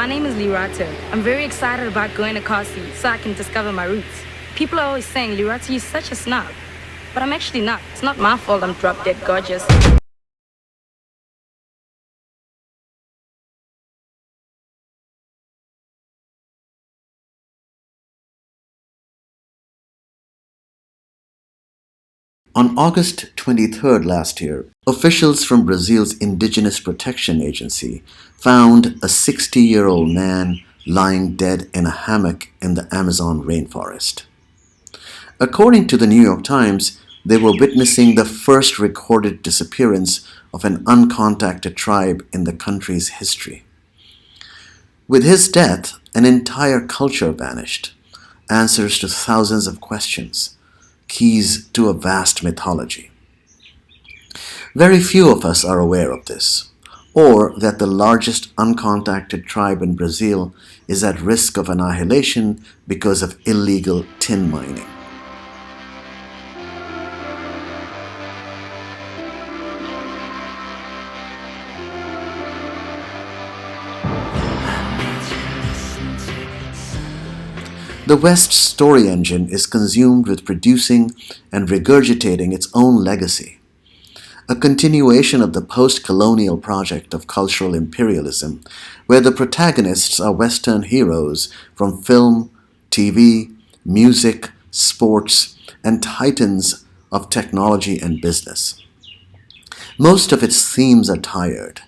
My name is Lirato. I'm very excited about going to Kasi so I can discover my roots. People are always saying, Lirato, you're such a snob. But I'm actually not. It's not my fault I'm drop-dead gorgeous. On August 23rd last year, officials from Brazil's Indigenous Protection Agency found a 60-year-old man lying dead in a hammock in the Amazon rainforest. According to the New York Times, they were witnessing the first recorded disappearance of an uncontacted tribe in the country's history. With his death, an entire culture vanished, answers to thousands of questions, keys to a vast mythology. Very few of us are aware of this, or that the largest uncontacted tribe in Brazil is at risk of annihilation because of illegal tin mining. The West's story engine is consumed with producing and regurgitating its own legacy, a continuation of the post-colonial project of cultural imperialism, where the protagonists are Western heroes from film, TV, music, sports, and titans of technology and business. Most of its themes are tired,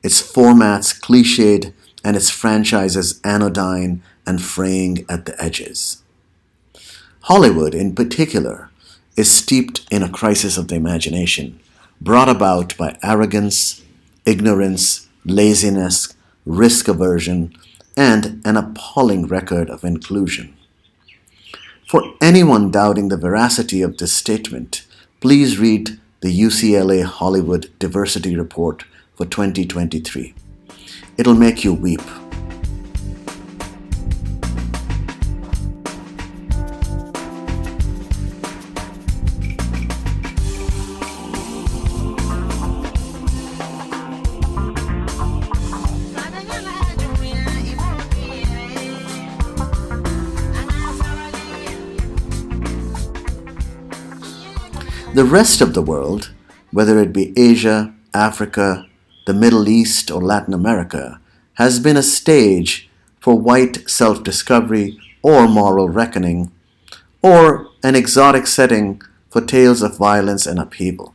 its formats cliched, and its franchises anodyne and fraying at the edges. Hollywood, in particular, is steeped in a crisis of the imagination, brought about by arrogance, ignorance, laziness, risk aversion, and an appalling record of inclusion. For anyone doubting the veracity of this statement, please read the UCLA Hollywood Diversity Report for 2023. It'll make you weep. The rest of the world, whether it be Asia, Africa, the Middle East, or Latin America, has been a stage for white self-discovery or moral reckoning, or an exotic setting for tales of violence and upheaval.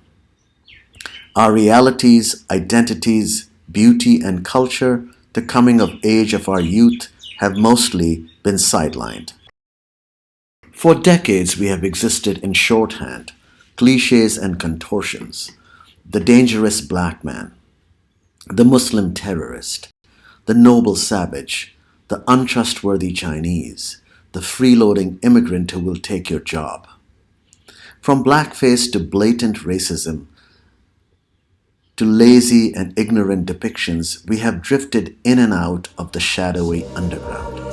Our realities, identities, beauty, and culture, the coming of age of our youth, have mostly been sidelined. For decades we have existed in shorthand, cliches and contortions: the dangerous black man, the Muslim terrorist, the noble savage, the untrustworthy Chinese, the freeloading immigrant who will take your job. From blackface to blatant racism, to lazy and ignorant depictions, we have drifted in and out of the shadowy underground.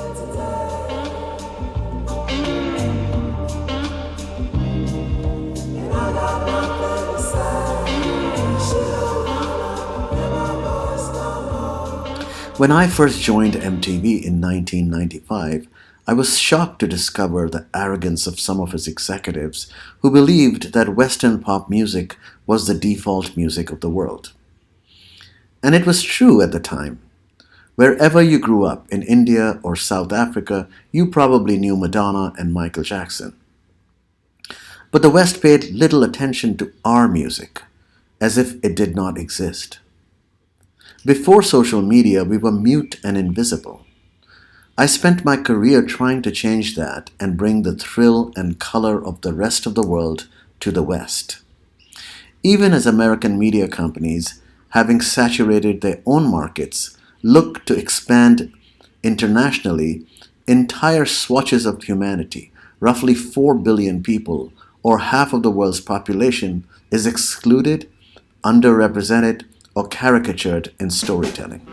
When I first joined MTV in 1995, I was shocked to discover the arrogance of some of its executives who believed that Western pop music was the default music of the world. And it was true at the time. Wherever you grew up, in India or South Africa, you probably knew Madonna and Michael Jackson. But the West paid little attention to our music, as if it did not exist. Before social media, we were mute and invisible. I spent my career trying to change that and bring the thrill and color of the rest of the world to the West. Even as American media companies, having saturated their own markets, look to expand internationally, entire swatches of humanity, roughly 4 billion people, or half of the world's population, is excluded, underrepresented, or caricatured in storytelling.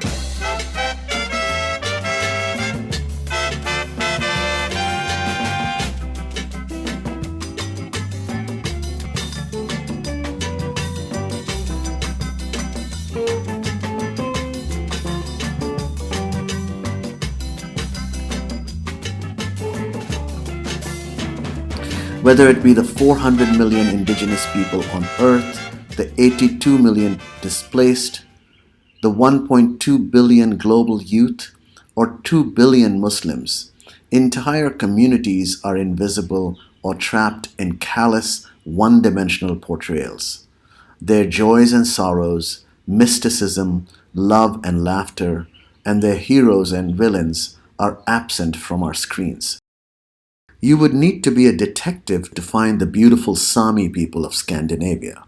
Whether it be the 400 million indigenous people on Earth, the 82 million displaced, the 1.2 billion global youth, or 2 billion Muslims, entire communities are invisible or trapped in callous, one-dimensional portrayals. Their joys and sorrows, mysticism, love and laughter, and their heroes and villains are absent from our screens. You would need to be a detective to find the beautiful Sami people of Scandinavia,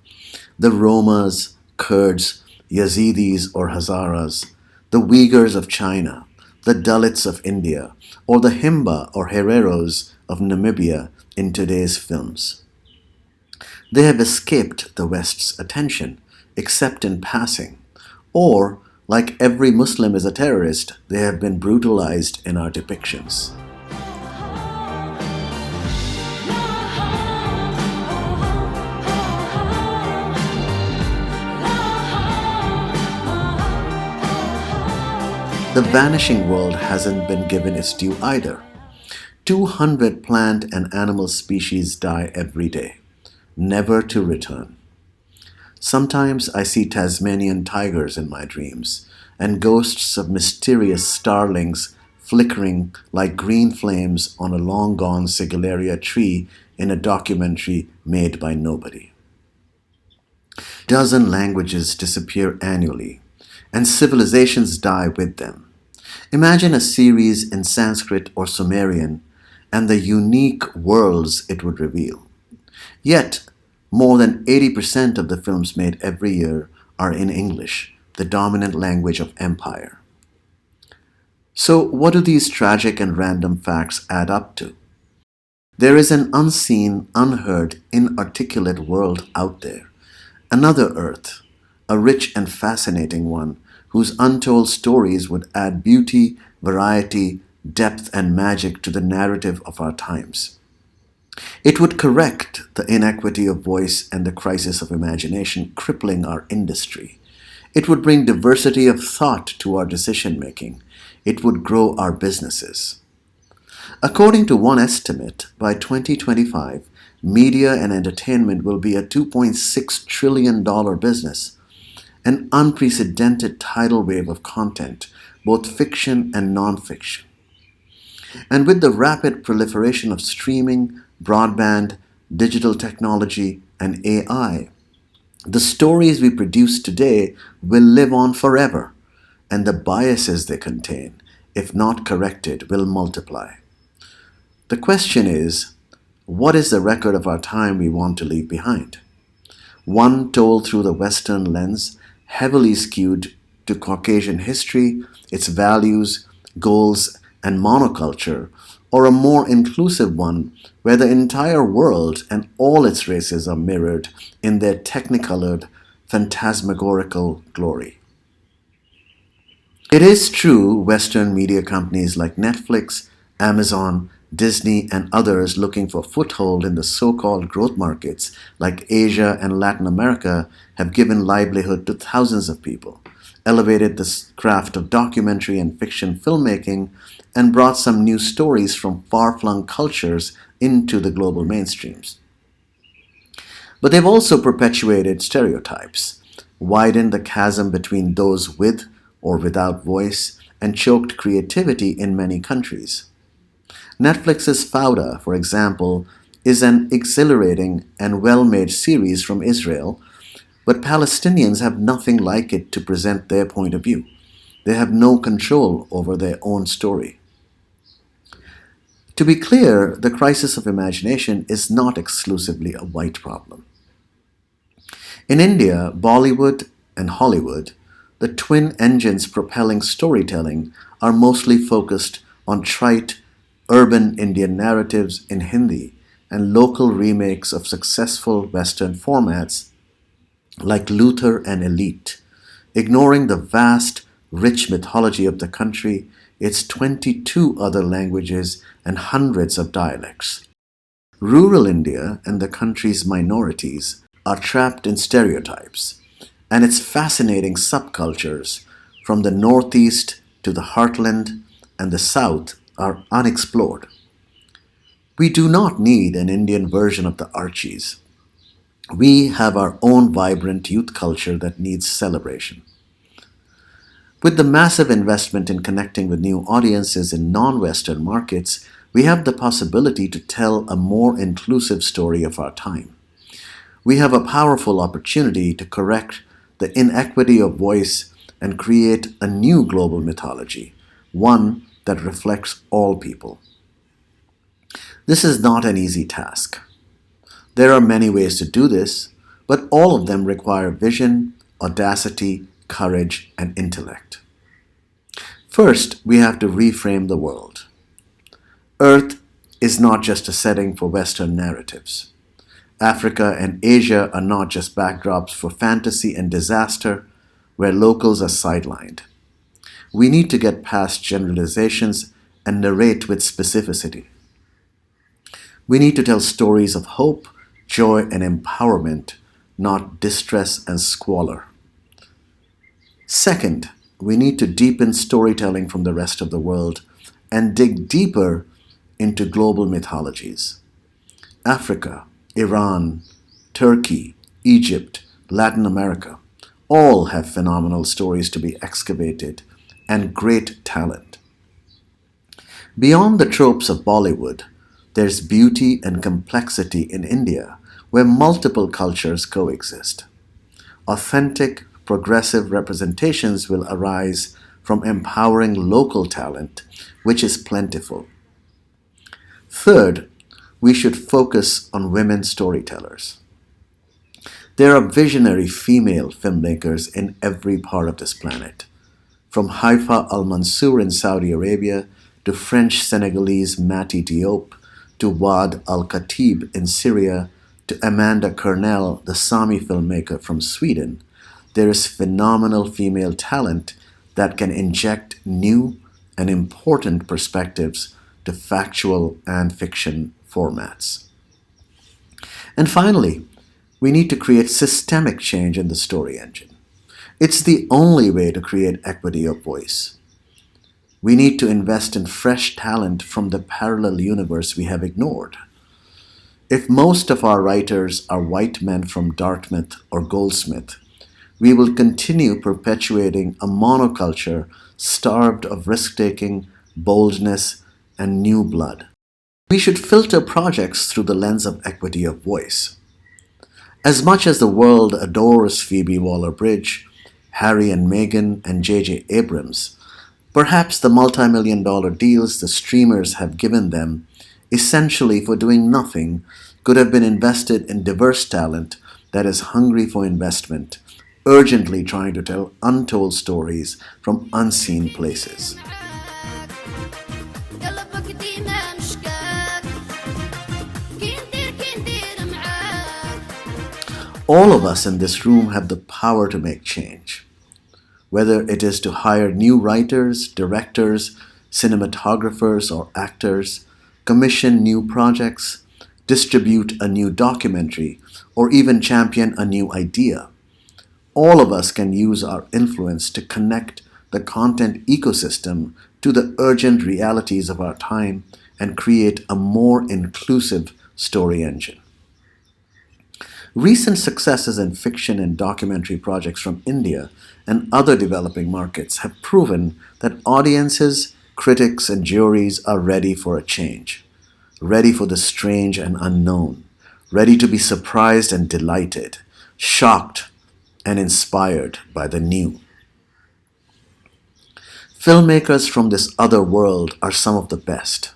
the Romas, Kurds, Yazidis or Hazaras, the Uyghurs of China, the Dalits of India, or the Himba or Hereros of Namibia in today's films. They have escaped the West's attention, except in passing, or, like every Muslim is a terrorist, they have been brutalized in our depictions. The vanishing world hasn't been given its due either. 200 plant and animal species die every day, never to return. Sometimes I see Tasmanian tigers in my dreams, and ghosts of mysterious starlings flickering like green flames on a long-gone Sigillaria tree in a documentary made by nobody. Dozen languages disappear annually, and civilizations die with them. Imagine a series in Sanskrit or Sumerian and the unique worlds it would reveal. Yet, more than 80% of the films made every year are in English, the dominant language of empire. So, what do these tragic and random facts add up to? There is an unseen, unheard, inarticulate world out there, another Earth, a rich and fascinating one whose untold stories would add beauty, variety, depth, and magic to the narrative of our times. It would correct the inequity of voice and the crisis of imagination crippling our industry. It would bring diversity of thought to our decision making. It would grow our businesses. According to one estimate, by 2025, media and entertainment will be a $2.6 trillion business, an unprecedented tidal wave of content, both fiction and non-fiction. And with the rapid proliferation of streaming, broadband, digital technology, and AI, the stories we produce today will live on forever, and the biases they contain, if not corrected, will multiply. The question is, what is the record of our time we want to leave behind? One told through the Western lens, heavily skewed to Caucasian history, its values, goals, and monoculture, or a more inclusive one where the entire world and all its races are mirrored in their technicolored, phantasmagorical glory. It is true Western media companies like Netflix, Amazon, Disney, and others looking for foothold in the so-called growth markets like Asia and Latin America have given livelihood to thousands of people, elevated the craft of documentary and fiction filmmaking, and brought some new stories from far-flung cultures into the global mainstreams. But they've also perpetuated stereotypes, widened the chasm between those with or without voice, and choked creativity in many countries. Netflix's Fauda, for example, is an exhilarating and well-made series from Israel, but Palestinians have nothing like it to present their point of view. They have no control over their own story. To be clear, the crisis of imagination is not exclusively a white problem. In India, Bollywood and Hollywood, the twin engines propelling storytelling, are mostly focused on trite, urban Indian narratives in Hindi and local remakes of successful Western formats like Luther and Elite, ignoring the vast, rich mythology of the country, its 22 other languages and hundreds of dialects. Rural India and the country's minorities are trapped in stereotypes, and its fascinating subcultures from the Northeast to the heartland and the South are unexplored. We do not need an Indian version of the Archies. We have our own vibrant youth culture that needs celebration. With the massive investment in connecting with new audiences in non Western markets, we have the possibility to tell a more inclusive story of our time. We have a powerful opportunity to correct the inequity of voice and create a new global mythology, one that reflects all people. This is not an easy task. There are many ways to do this, but all of them require vision, audacity, courage, and intellect. First, we have to reframe the world. Earth is not just a setting for Western narratives. Africa and Asia are not just backdrops for fantasy and disaster where locals are sidelined. We need to get past generalizations and narrate with specificity. We need to tell stories of hope, joy, and empowerment, not distress and squalor. Second, we need to deepen storytelling from the rest of the world and dig deeper into global mythologies. Africa, Iran, Turkey, Egypt, Latin America all have phenomenal stories to be excavated and great talent. Beyond the tropes of Bollywood, there's beauty and complexity in India where multiple cultures coexist. Authentic, progressive representations will arise from empowering local talent, which is plentiful. Third, we should focus on women storytellers. There are visionary female filmmakers in every part of this planet, from Haifa al-Mansour in Saudi Arabia to French-Senegalese Mati Diop to Wad al-Khatib in Syria to Amanda Kernell, the Sami filmmaker from Sweden. There is phenomenal female talent that can inject new and important perspectives to factual and fiction formats. And finally, we need to create systemic change in the story engine. It's the only way to create equity of voice. We need to invest in fresh talent from the parallel universe we have ignored. If most of our writers are white men from Dartmouth or Goldsmith, we will continue perpetuating a monoculture starved of risk-taking, boldness, and new blood. We should filter projects through the lens of equity of voice. As much as the world adores Phoebe Waller-Bridge, Harry and Meghan, and J.J. Abrams, perhaps the multi-million-dollar deals the streamers have given them, essentially for doing nothing, could have been invested in diverse talent that is hungry for investment, urgently trying to tell untold stories from unseen places. All of us in this room have the power to make change. Whether it is to hire new writers, directors, cinematographers, or actors, commission new projects, distribute a new documentary, or even champion a new idea. All of us can use our influence to connect the content ecosystem to the urgent realities of our time and create a more inclusive story engine. Recent successes in fiction and documentary projects from India and other developing markets have proven that audiences, critics, and juries are ready for a change, ready for the strange and unknown, ready to be surprised and delighted, shocked and inspired by the new. Filmmakers from this other world are some of the best.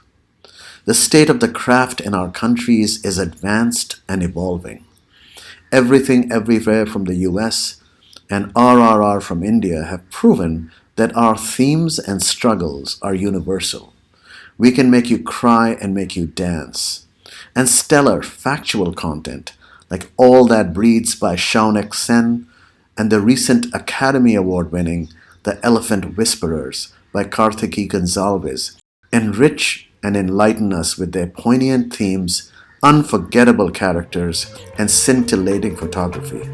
The state of the craft in our countries is advanced and evolving. Everything Everywhere from the US and RRR from India have proven that our themes and struggles are universal. We can make you cry and make you dance. And stellar factual content like All That Breathes by Shaunak Sen and the recent Academy Award winning The Elephant Whisperers by Karthiki Gonsalves enrich and enlighten us with their poignant themes, unforgettable characters, and scintillating photography.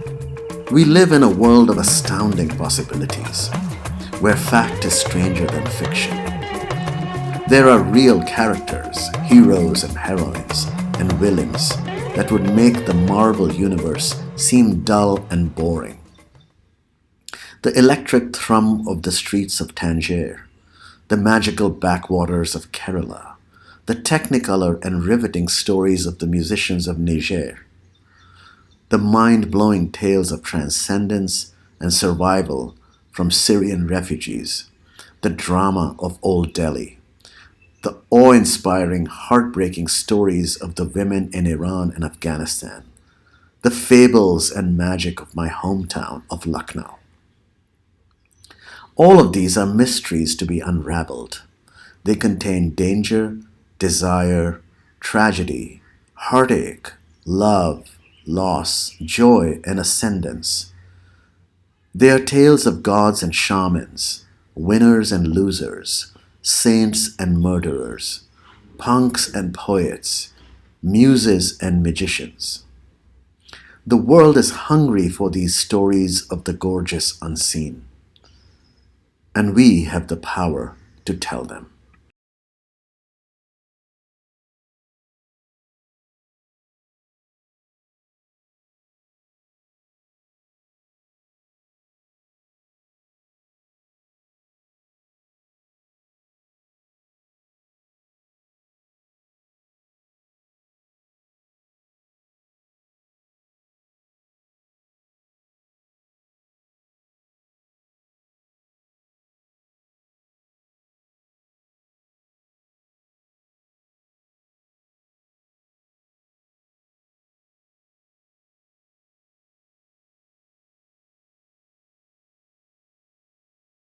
We live in a world of astounding possibilities, where fact is stranger than fiction. There are real characters, heroes, heroes and heroines and villains that would make the Marvel universe seem dull and boring. The electric thrum of the streets of Tangier, the magical backwaters of Kerala, the technicolor and riveting stories of the musicians of Niger, the mind-blowing tales of transcendence and survival from Syrian refugees, the drama of Old Delhi, the awe-inspiring, heartbreaking stories of the women in Iran and Afghanistan, the fables and magic of my hometown of Lucknow. All of these are mysteries to be unraveled. They contain danger, desire, tragedy, heartache, love, loss, joy, and ascendance. They are tales of gods and shamans, winners and losers, saints and murderers, punks and poets, muses and magicians. The world is hungry for these stories of the gorgeous unseen, and we have the power to tell them.